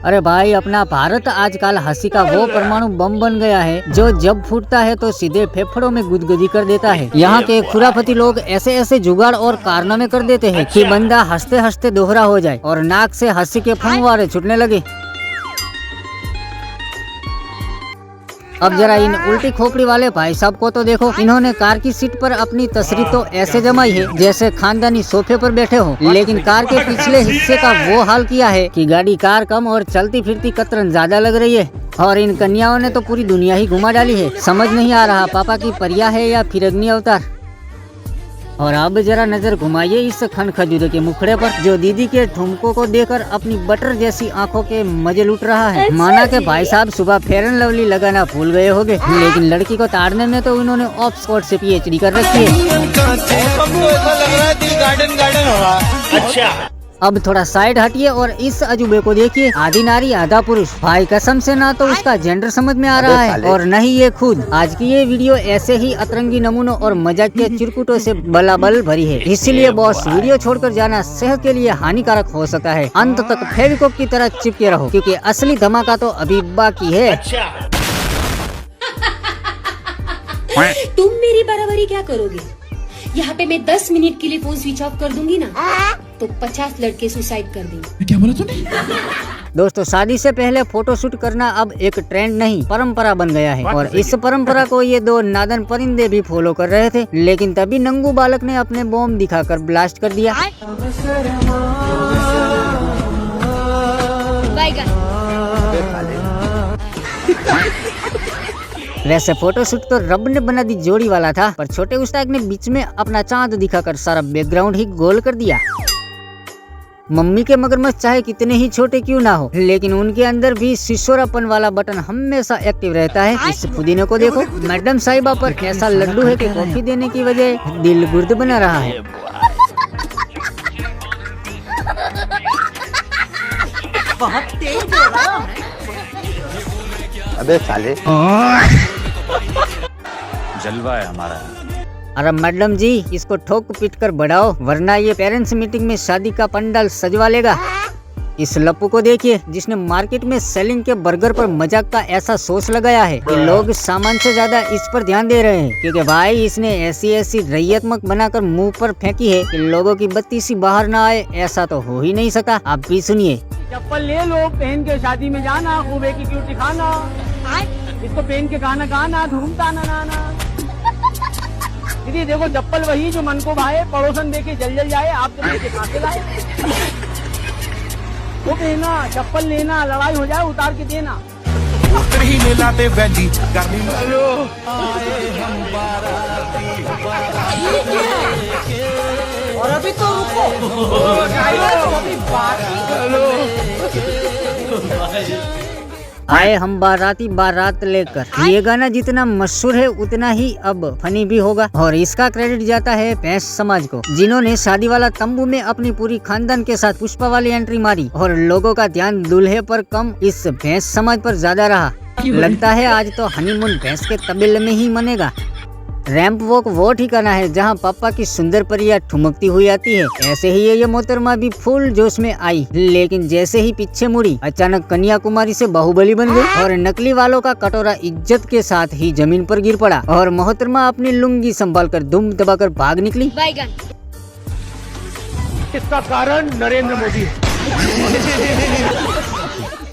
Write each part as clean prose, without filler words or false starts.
अरे भाई, अपना भारत आजकल हंसी का वो परमाणु बम बन गया है जो जब फूटता है तो सीधे फेफड़ों में गुदगुदी कर देता है। यहाँ के खुराफती लोग ऐसे ऐसे जुगाड़ और कारनामे कर देते हैं कि बंदा हंसते हंसते दोहरा हो जाए और नाक से हंसी के फंगवारे छूटने लगे। अब जरा इन उल्टी खोपड़ी वाले भाई साहब को तो देखो, इन्होंने कार की सीट पर अपनी तस्वीर तो ऐसे जमाई है जैसे खानदानी सोफे पर बैठे हो, लेकिन कार के पिछले हिस्से का वो हाल किया है कि गाड़ी कार कम और चलती फिरती कतरन ज्यादा लग रही है। और इन कन्याओं ने तो पूरी दुनिया ही घुमा डाली है। समझ नहीं आ रहा पापा की परिया है या फिर अग्नि अवतार। और अब जरा नजर घुमाइए इस खन खजूरे के मुखड़े पर, जो दीदी के ठुमकों को देखकर अपनी बटर जैसी आंखों के मजे लूट रहा है। माना के भाई साहब सुबह फेयर एंड लवली लगाना भूल गए होंगे, लेकिन लड़की को ताड़ने में तो उन्होंने ऑक्सफोर्ड से PhD कर रखी है। अच्छा, अब थोड़ा साइड हटिए और इस अजूबे को देखिए। आधी नारी आधा पुरुष, भाई कसम से ना तो उसका जेंडर समझ में आ रहा है और न ही ये खुद। आज की ये वीडियो ऐसे ही अतरंगी नमूनों और मजाक के चिरकुटों से बलाबल भरी है, इसीलिए बॉस वीडियो छोड़कर जाना सेहत के लिए हानिकारक हो सकता है। अंत तक फेविकोल की तरह चिपके रहो क्योंकि असली धमाका तो अभी बाकी है। तुम मेरी बराबरी क्या करोगे? यहाँ पे मैं 10 मिनट के लिए फोन स्विच ऑफ कर दूंगी ना तो 50 लड़के सुसाइड कर देंगे। क्या बोला तूने? दोस्तों, शादी से पहले फोटोशूट करना अब एक ट्रेंड नहीं परंपरा बन गया है और इस परंपरा को ये दो नादन परिंदे भी फॉलो कर रहे थे, लेकिन तभी नंगू बालक ने अपने बॉम्ब दिखाकर ब्लास्ट कर दिया। वैसे फोटोशूट तो रब ने बना दी जोड़ी वाला था, पर छोटे उस्ताद ने बीच में अपना चांद दिखाकर सारा बैकग्राउंड ही गोल कर दिया। मम्मी के मगरमच्छ चाहे कितने ही छोटे क्यों ना हो, लेकिन उनके अंदर भी सिसोरापन वाला बटन हमेशा एक्टिव रहता है। इस पुदीने को देखो, मैडम साहिबा पर ऐसा लड्डू है कि कॉफी देने की वजह दिल गुर्द बना रहा है। बहुत तेज हो रहा है। अबे साले, जलवा है हमारा। अरे मैडम जी, इसको ठोक पीट कर बढ़ाओ वरना ये पेरेंट्स मीटिंग में शादी का पंडाल सजवा लेगा। इस लप्पू को देखिए जिसने मार्केट में सेलिंग के बर्गर पर मजाक का ऐसा सोच लगाया है कि लोग सामान से ज्यादा इस पर ध्यान दे रहे हैं, क्योंकि भाई इसने ऐसी रैयतमक बनाकर मुंह पर फेंकी है कि लोगों की बत्ती सी बाहर ना आए। ऐसा तो हो ही नहीं सका। आप भी सुनिए। चप्पल ले लो, पहन के शादी में जाना, खूबे की क्यूटी खाना, इसको पहन के गाना गाना, धूमता नाना। दीदी देखो, चप्पल वही जो मन को भाए, पड़ोसन देखे जल जल जाए, आप तो लेके कहाँ से लाए? वो पहना, चप्पल लेना, लड़ाई हो जाए उतार के देना। ही मिलाते वैली और अभी तो रुको, अभी आए हम बाराती बारात लेकर। ये गाना जितना मशहूर है उतना ही अब फनी भी होगा और इसका क्रेडिट जाता है भैंस समाज को, जिन्होंने शादी वाला तंबू में अपनी पूरी खानदान के साथ पुष्पा वाली एंट्री मारी और लोगों का ध्यान दूल्हे पर कम इस भैंस समाज पर ज्यादा रहा। लगता है आज तो हनीमून भैंस के तबेले में ही मनेगा। रैंप वॉक वो ठिकाना है जहाँ पापा की सुंदर परिया ठुमकती हुई आती है। ऐसे ही ये मोहतरमा भी फुल जोश में आई, लेकिन जैसे ही पीछे मुड़ी अचानक कन्याकुमारी से बाहुबली बन गई और नकली वालों का कटोरा इज्जत के साथ ही जमीन पर गिर पड़ा और मोहतरमा अपनी लुंगी संभालकर दुम दबाकर भाग निकली। इसका कारण नरेंद्र मोदी।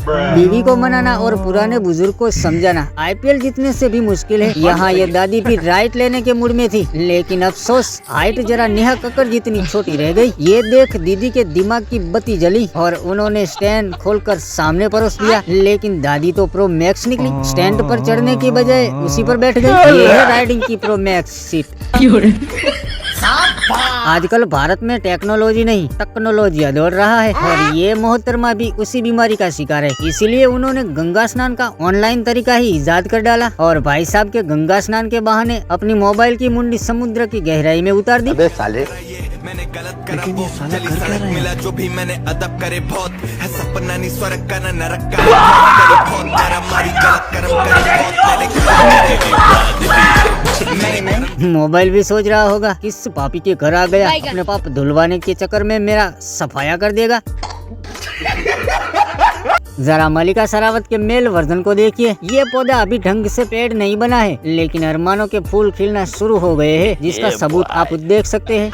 बीवी को मनाना और पुराने बुजुर्ग को समझाना IPL जीतने से भी मुश्किल है। यहाँ ये दादी भी राइट लेने के मूड में थी, लेकिन अफसोस हाइट जरा नेहा कक्कड़ जितनी छोटी रह गई। ये देख दीदी के दिमाग की बत्ती जली और उन्होंने स्टैंड खोलकर सामने परोस दिया, लेकिन दादी तो प्रो मैक्स निकली। स्टैंड पर चढ़ने की बजाय उसी पर बैठ गई। ये है राइडिंग की प्रो मैक्स सीट। आजकल भारत में टेक्नोलॉजी नहीं टेक्नोलॉजी दौड़ रहा है और ये मोहतरमा भी उसी बीमारी का शिकार है। इसीलिए उन्होंने गंगा स्नान का ऑनलाइन तरीका ही इजाद कर डाला और भाई साहब के गंगा स्नान के बहाने अपनी मोबाइल की मुंडी समुद्र की गहराई में उतार दी। अबे साले, मैंने गलत करा, वो चली सड़क मिला जो भी मैंने अदब करे, बहुत है सपना नहीं स्वर्ग का ना नरक का, बहुत मारा मारी गलत कर्म करे, बहुत मोबाइल भी सोच रहा होगा किस पापी के घर आ गया, अपने पाप धुलवाने के चक्कर में मेरा सफाया कर देगा। जरा मलिका शेरावत के मेल वर्जन को देखिए। ये पौधा अभी ढंग से पेड़ नहीं बना है, लेकिन अरमानों के फूल खिलना शुरू हो गए हैं, जिसका सबूत आप देख सकते हैं।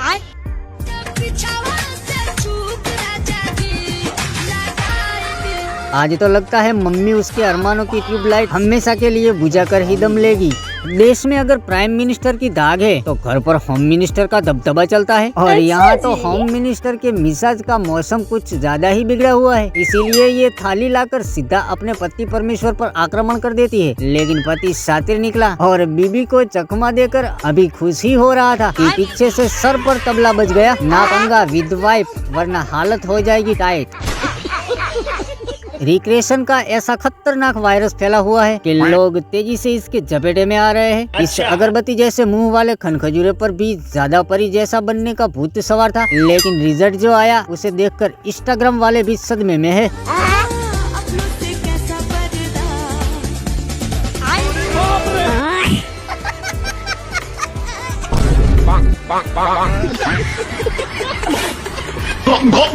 आज तो लगता है मम्मी उसके अरमानों की ट्यूबलाइट हमेशा के लिए बुझा कर ही दम लेगी। देश में अगर प्राइम मिनिस्टर की दाग है तो घर पर होम मिनिस्टर का दबदबा चलता है, और यहाँ तो होम मिनिस्टर के मिजाज का मौसम कुछ ज्यादा ही बिगड़ा हुआ है। इसीलिए ये थाली लाकर सीधा अपने पति परमेश्वर पर आक्रमण कर देती है। लेकिन पति शातिर निकला और बीबी को चकमा देकर अभी खुश ही हो रहा था कि पीछे से सर पर तबला बज गया। ना पंगा विद वाइफ, वरना हालत हो जाएगी टाइट। रिक्रिएशन का ऐसा खतरनाक वायरस फैला हुआ है कि लोग तेजी से इसके जपेटे में आ रहे हैं। इस अगरबत्ती जैसे मुंह वाले खनखजूरे पर भी ज्यादा परी जैसा बनने का भूत सवार था, लेकिन रिजल्ट जो आया उसे देखकर इंस्टाग्राम वाले भी सदमे में है।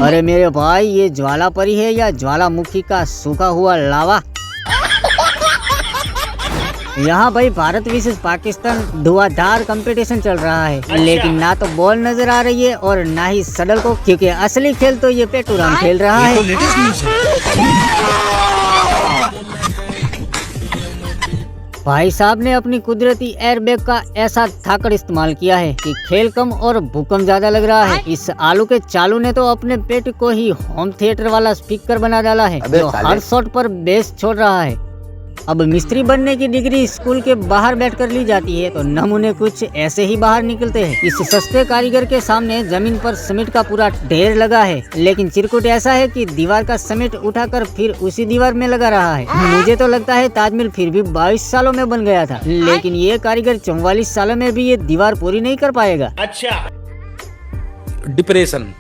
अरे मेरे भाई, ये ज्वाला परी है या ज्वालामुखी का सूखा हुआ लावा? यहाँ भाई भारत वर्सेस पाकिस्तान धुआंधार कंपटीशन चल रहा है, लेकिन ना तो बॉल नजर आ रही है और ना ही सडल को, क्योंकि असली खेल तो ये पेटूराम खेल रहा है। भाई साहब ने अपनी कुदरती एयरबैग का ऐसा धाकड़ इस्तेमाल किया है कि खेल कम और भूकंप ज्यादा लग रहा है। इस आलू के चालू ने तो अपने पेट को ही होम थिएटर वाला स्पीकर बना डाला है, जो हर शॉट पर बेस छोड़ रहा है। अब मिस्त्री बनने की डिग्री स्कूल के बाहर बैठकर ली जाती है, तो नमूने कुछ ऐसे ही बाहर निकलते हैं। इस सस्ते कारीगर के सामने जमीन पर सीमेंट का पूरा ढेर लगा है, लेकिन चिरकुट ऐसा है कि दीवार का सीमेंट उठाकर फिर उसी दीवार में लगा रहा है। मुझे तो लगता है ताजमहल फिर भी 22 सालों में बन गया था, लेकिन ये कारीगर 44 सालों में भी ये दीवार पूरी नहीं कर पाएगा। अच्छा, डिप्रेशन